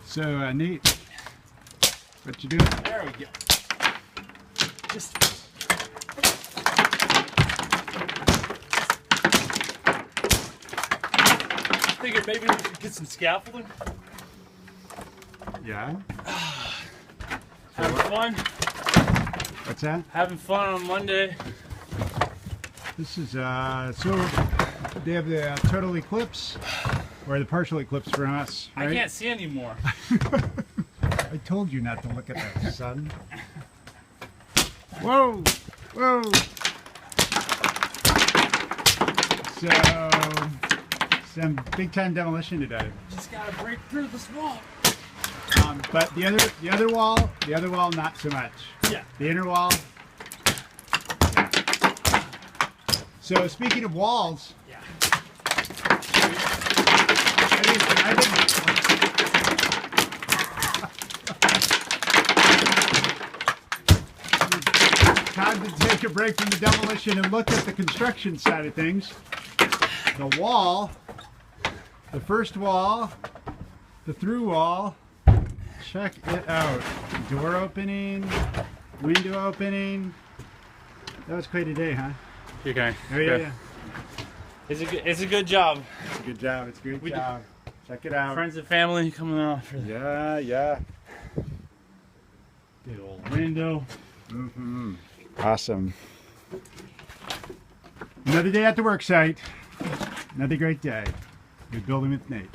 So, Nate, what you doing? There we go. Just figured maybe we could get some scaffolding. Yeah. Having fun. What's that? Having fun on Monday. This is so they have the total eclipse or the partial eclipse for us, right? I can't see anymore. I told you not to look at that, son. Whoa! Whoa! So, some big time demolition today. Just gotta break through this wall. But the other wall, not so much. Yeah. The inner wall. Yeah. So speaking of walls, Yeah. Time to take a break from the demolition and look at the construction side of things. The wall, the first wall, the through wall. Check it out. Door opening, window opening. That was quite a day, huh? Okay. Oh yeah. It's a good job. It's a good job. It's a great job. Check it out. Friends and family coming out for the Yeah. big old window. Mm-hmm. Awesome. Another day at the work site. Another great day. Good building with Nate.